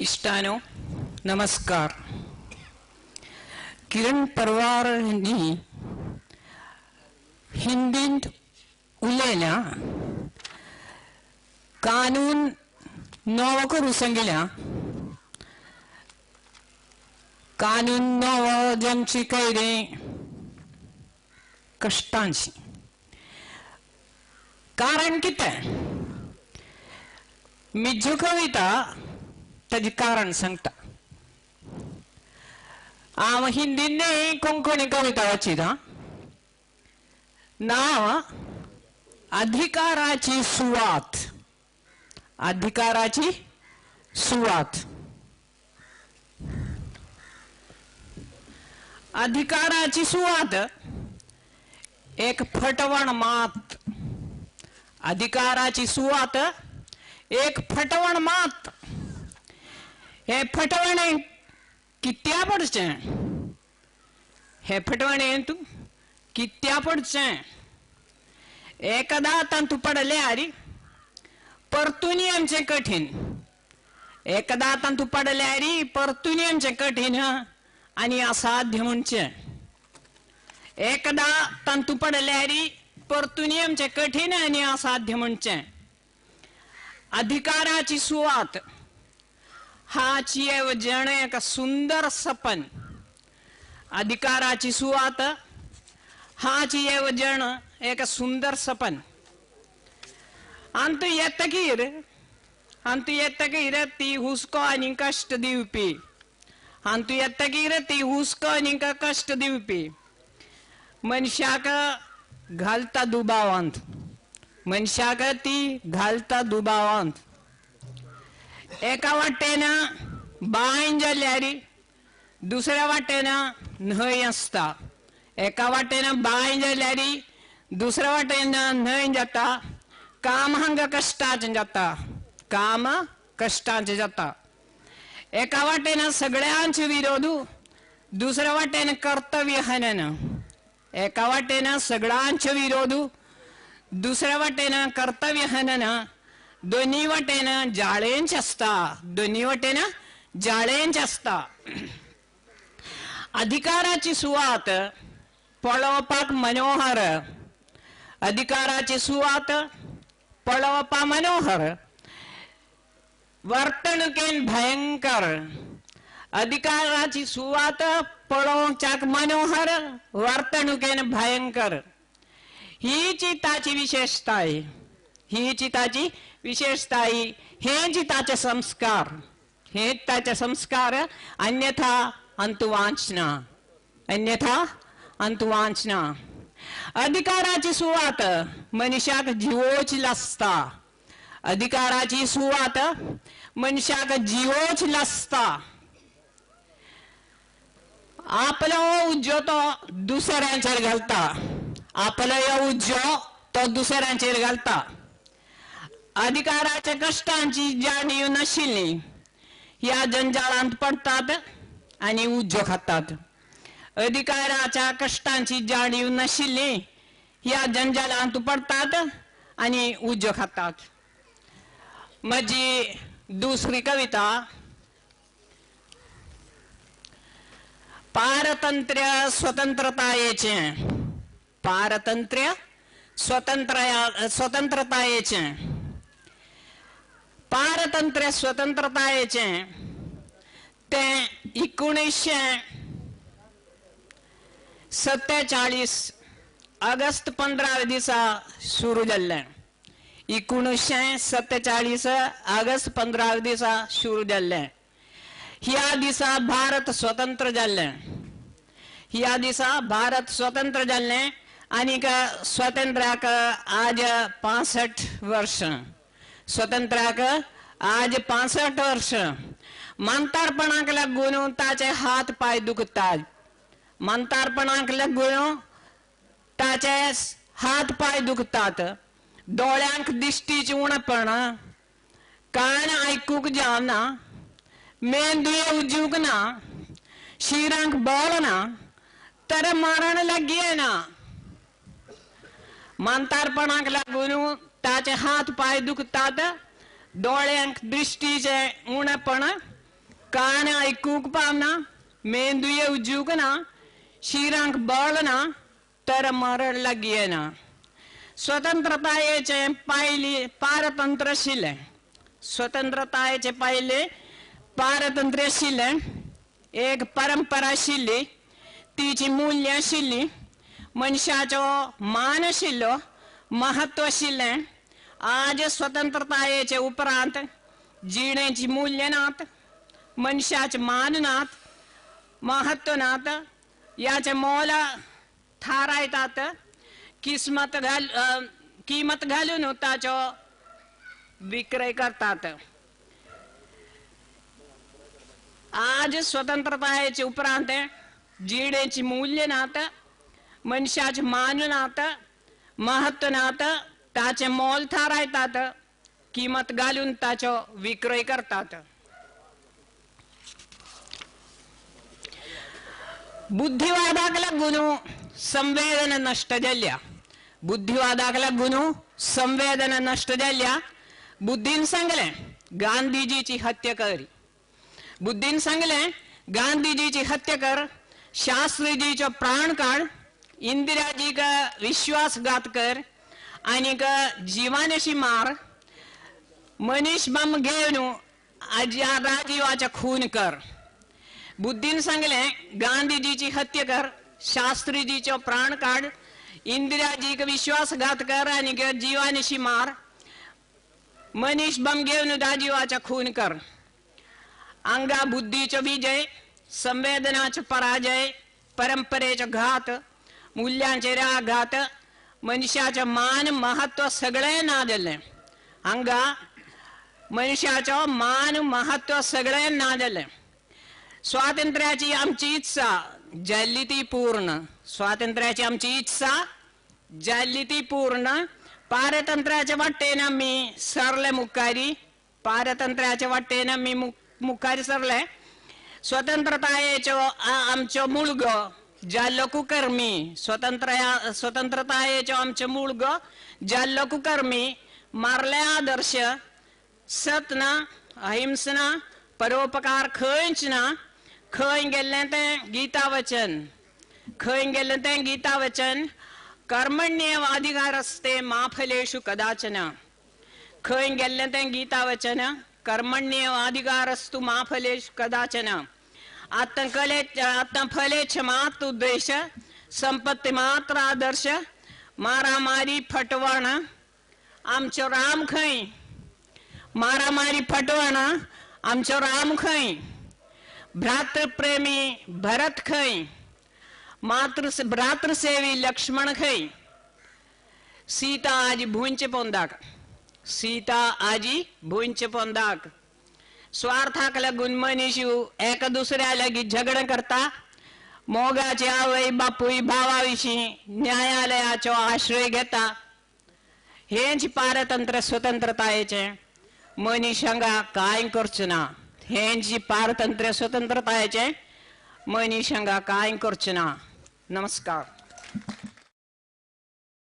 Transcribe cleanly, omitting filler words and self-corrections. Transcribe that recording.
इष्टानो नमस्कार. किरण परवारांनी हिंदीत उलयल्या कानून नवो करू सांगिल्या कानून नवो ज्यांची कैरे कष्टांची कारण कितें मी जो कविता ताजी कारण सांगता. हांव हिंदीन न्ही कोंकणी कविता वाचिता. नाव अधिकाराची सुवात. अधिकाराची सुवात. अधिकाराची सुवात एक फटवण मात. अधिकाराची सुवात एक फटवण मात. हे फटवणे कित्या पडचे. हे फटवणे तू कित्या पडचे. एकदा तंतु पडल्यार परतून आमचे कठीण. एकदा तंतु पडल्यार परतून आमचे कठीण आणि असाध्य म्हणचे. एकदा तंतु पडल्यार परतून आमचे कठीण आणि असाध्य म्हणचे. अधिकाराची सुवात हाची येवजण एक सुंदर सपन. अधिकाराची सुवात हाची येवजण एक सुंदर सपन. अंतु येतकीर ती हुस्को आणि कष्ट दिवपी. अंतु येतकीर ती हुस्को आणि कष्ट दिवपी. मनशाक घालता दुबावांत. मनशाक ती घालता दुबावांत. एका वाटेन बायन जाल्यार दुसऱ्या वाटेन न्हंय आसता. एका वाटेन बाय जाल्यार दुसऱ्या वाटेन न्हंय जाता. काम हांगा कश्टाचें जाता. काम कश्टाचें जाता. एका वाटेन सगळ्यांचे विरोध दुसऱ्या वाटेन कर्तव्य हनन. एका वाटेन सगळ्यांचे विरोध दुसऱ्या वाटेन कर्तव्य हनन. दोन्ही वाटेन जाळेंच असता. दोन्ही वाटेन जाळेंच असता. अधिकाराची सुवात पळोवपाक मनोहर. अधिकाराची सुवात पळोवपाक मनोहर. वर्तणुकेन भयंकर. अधिकाराची सुवात पळोवच्याक मनोहर वर्तणुकेन भयंकर. हीची ताची विशेषताय. हीची ताची विशेषताय. हेच ताचे संस्कार. हे ताचे संस्कार. अन्यथा अंतुवांचना. अन्यथा अंतुवांचना. अधिकाराची सुवात मनशाक जिवोच लासता. अधिकाराची सुवात मनशाक जिवोच लासता. आपलो उज्जो तो दुसऱ्यांचेर घालता. आपलो उज्जो तो दुसऱ्यांचेर घालता. अधिकाराच्या कष्टांची जाणीव नाशिल्ली ह्या जंजाळांत पडतात आणि उज्जो खातात. अधिकाराच्या कष्टांची जाणीव नाशिल्ली ह्या जंजाळांत पडतात आणि उज्जो खातात. माझी दुसरी कविता पारतंत्र्य स्वतंत्रतायेचे. पारतंत्र्य स्वतंत्रतायेचे. पारतंत्र्य स्वतंत्रतायेचे ते 1947 ऑगस्ट 15 दिसा सुरू जाल्ले. 1947 ऑगस्ट 15 दिसा सुरू जाल्ले. ह्या दिसा भारत स्वतंत्र जाल्ले. ह्या दिसा भारत स्वतंत्र जाल्ले आणि स्वातंत्र्याक आज 65 वर्ष. स्वतंत्राक आज 65 वर्ष. मांतारपणाक लागून ताचे हात पाय दुखतात. मांतारपणाक लागून ताचे हात पाय दुखतात. डोळ्यांक दिश्टीच उणपण. कान आयकूंक जावना. मेंदूय उजूक ना. शिरांक बळ ना तर मरण लागी येना. मांतारपणाक लागून ताचे हात पाय दुखतात. डोळ्यांक दृष्टीचे उणपण कान ऐकूक पावना, मेंदू येवजूक ना, शिरांक बळ ना, तर मरण लागीना. स्वतंत्रतायेचे पहिले पारतंत्र्य आशिल्ले. स्वतंत्रतायेचे पहिले पारतंत्र्य आशिल्ले. एक परंपरा आशिल्ली, तिची मूल्य आशिल्ली, मनशाचो मान आशिल्लो, महत्व आशिल्ले. आज स्वतंत्रतायेचे उपरांत जिणेची मूल्य नात, मनशाचे मान नात, महत्व नात. याचे मोल थारायतात, किंमत घालून ताचो विक्रय करतात. आज स्वतंत्रतायेचे उपरांत जिणेची मूल्य नात, मनशाचे मान नात, महत्व नात. ताचे मोल थारायतात, किंमत घालून ताचो विक्रय करतात. बुद्धिवादाक लागून संवेदना नष्ट जाल्ल्या. बुद्धिवादाक लागून संवेदना नष्ट जाल्ल्या. बुद्धीन सांगले गांधीजीची हत्या कर. बुद्धीन सांगले गांधीजीची हत्या कर, शास्त्रीजीचो प्राण काढ, इंदिराजी का विश्वासघात कर आणि जीवानेशी मार, मनीष बम घेऊन राजीवाचा खून कर. बुद्धीन सांगले गांधीजीची हत्या कर, शास्त्रीजीचो प्राण काढ, इंदिराजी का विश्वासघात कर आणि जीवानेशी मार, मनीष बम घेऊन राजीवाचा खून कर. अंगा बुद्धीचो विजय, संवेदनाचो पराजय, परंपरेचो घात, मूल्यांचे आघात, मनुष्याचं मान महत्व सगळे नादले. अंगा मनुष्याचं मान महत्व सगळे नादले. स्वातंत्र्याची आमची इच्छा जाल्ली ती पूर्ण. स्वातंत्र्याची आमची इच्छा जाल्ली ती पूर्ण. पारतंत्र्याच्या वाटेन मी सरले मुखारी. पारतंत्र्याच्या वाटेन मी मुखारी सरले. स्वतंत्रतायेचो आमचो मुळगो जाल्लो कुकर्मी. स्वतंत्रतायेचो आमचो मुळगो जाल्लो कुकर्मी. मारले आदर्श सतना, अहिंसना, परोपकार खंयच ना. खंय गेल्ले ते गीता वचन. खंय गेल्ले ते गीता वचन. कर्मण्येव अधिकारस्ते मा फलेषु कदाचन. खंय गेल्ले ते गीता वचन. कर्मण्येव अधिकारस्तु मा फलेषु कदाचन. आता फलेच्छ मात्र उद्देश, संपत्ती मात्र आदर्श. मारामारी फटवण आमचो राम खंय. मारामारी फटवण आमचो राम खंय. भ्रातृप्रेमी भरत खंय. भ्रातृसेवी लक्ष्मण खंय. सीता आजी भुंचे पोंदाक. सीता आजी भुंचे पोंदाक. स्वार्थाक लागून मनीषू एक दुसऱ्या लगीत झगड करता. मोगाचे आवय बापूय भावाविषयी न्यायालयाचो आश्रय घेता. हेंच पारतंत्र्य स्वतंत्रतायेचे. मनीषांगा काय करचो ना. हेंच पारतंत्र्य स्वतंत्रतायेचे. मनीषांगा काय करचो ना. नमस्कार.